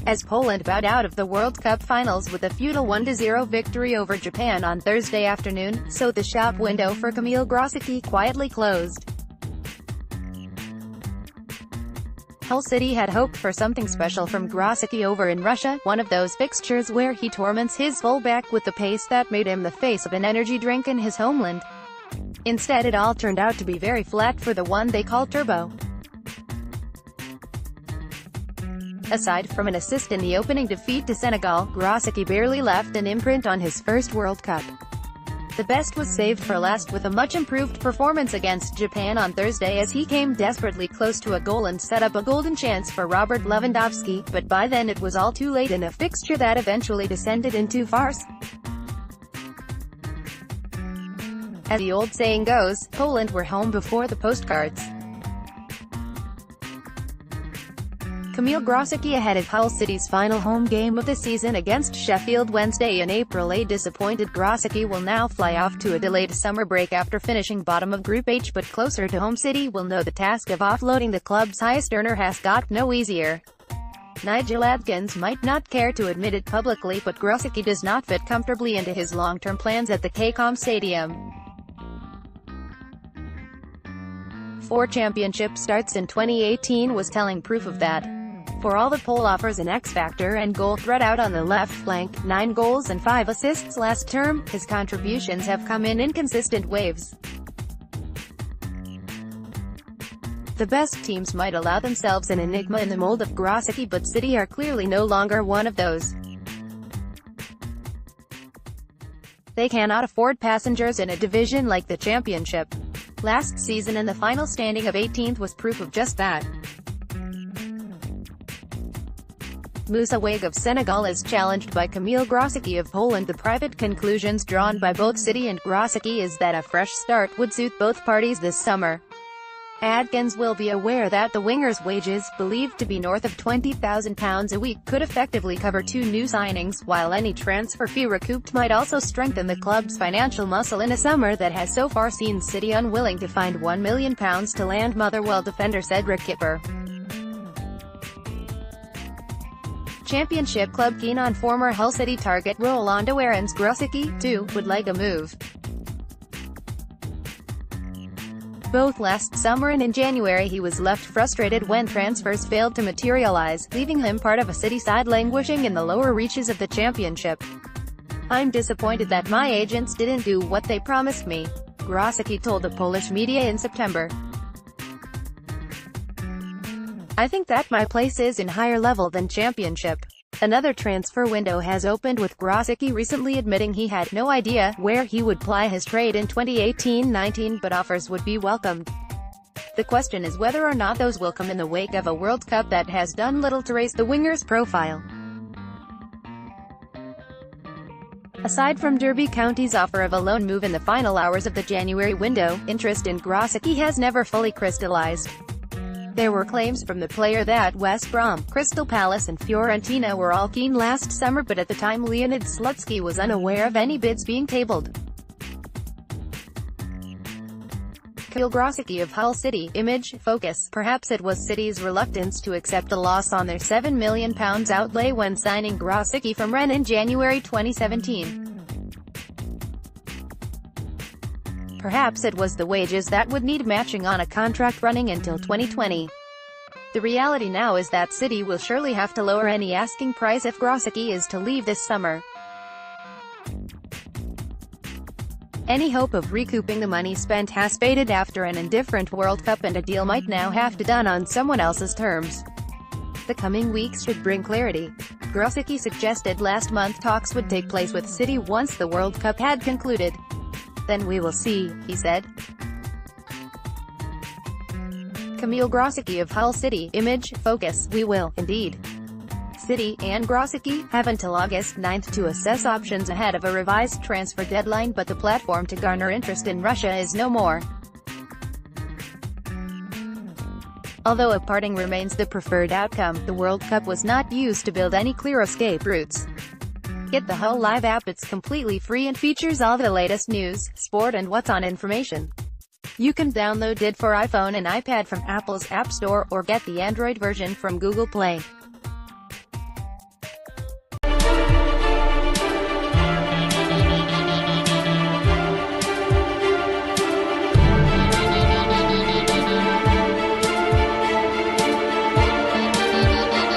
as Poland bowed out of the World Cup finals with a futile 1-0 victory over Japan on Thursday afternoon, so the shop window for Kamil Grosicki quietly closed. Hull City had hoped for something special from Grosicki over in Russia, one of those fixtures where he torments his fullback with the pace that made him the face of an energy drink in his homeland. Instead, it all turned out to be very flat for the one they call Turbo. Aside from an assist in the opening defeat to Senegal, Grosicki barely left an imprint on his first World Cup. The best was saved for last with a much-improved performance against Japan on Thursday as he came desperately close to a goal and set up a golden chance for Robert Lewandowski, but by then it was all too late in a fixture that eventually descended into farce. As the old saying goes, Poland were home before the postcards. Kamil Grosicki ahead of Hull City's final home game of the season against Sheffield Wednesday in April. A disappointed Grosicki will now fly off to a delayed summer break after finishing bottom of Group H, but closer to home. City will know the task of offloading the club's highest earner has got no easier. Nigel Adkins might not care to admit it publicly, but Grosicki does not fit comfortably into his long-term plans at the KCOM Stadium. 4 championship starts in 2018 was telling proof of that. For all the Pole offers an X-factor and goal threat out on the left flank, 9 goals and 5 assists last term, his contributions have come in inconsistent waves. The best teams might allow themselves an enigma in the mold of Grosicki, but City are clearly no longer one of those. They cannot afford passengers in a division like the Championship. Last season and the final standing of 18th was proof of just that. Moussa Wague of Senegal is challenged by Kamil Grosicki of Poland. The private conclusions drawn by both City and Grosicki is that a fresh start would suit both parties this summer. Adkins will be aware that the winger's wages, believed to be north of £20,000 a week, could effectively cover 2 new signings, while any transfer fee recouped might also strengthen the club's financial muscle in a summer that has so far seen City unwilling to find £1 million to land Motherwell defender Cedric Kipper. Championship club keen on former Hull City target Rolando Aarons. Grosicki, too, would like a move. Both last summer and in January he was left frustrated when transfers failed to materialize, leaving him part of a City side languishing in the lower reaches of the Championship. "I'm disappointed that my agents didn't do what they promised me," Grosicki told the Polish media in September. "I think that my place is in higher level than Championship." Another transfer window has opened, with Grosicki recently admitting he had no idea where he would ply his trade in 2018-19, but offers would be welcomed. The question is whether or not those will come in the wake of a World Cup that has done little to raise the winger's profile. Aside from Derby County's offer of a loan move in the final hours of the January window, interest in Grosicki has never fully crystallized. There were claims from the player that West Brom, Crystal Palace and Fiorentina were all keen last summer, but at the time Leonid Slutsky was unaware of any bids being tabled. Kamil Grosicki of Hull City, image, focus. Perhaps it was City's reluctance to accept a loss on their £7 million outlay when signing Grosicki from Rennes in January 2017. Perhaps it was the wages that would need matching on a contract running until 2020. The reality now is that City will surely have to lower any asking price if Grosicki is to leave this summer. Any hope of recouping the money spent has faded after an indifferent World Cup, and a deal might now have to be done on someone else's terms. The coming weeks should bring clarity. Grosicki suggested last month talks would take place with City once the World Cup had concluded. "Then we will see," he said. Kamil Grosicki of Hull City, image, focus. We will, indeed. City and Grosicki have until August 9th to assess options ahead of a revised transfer deadline, but the platform to garner interest in Russia is no more. Although a parting remains the preferred outcome, the World Cup was not used to build any clear escape routes. Get the Hull Live app. It's completely free and features all the latest news, sport and what's on information. You can download it for iPhone and iPad from Apple's App Store, or get the Android version from Google Play.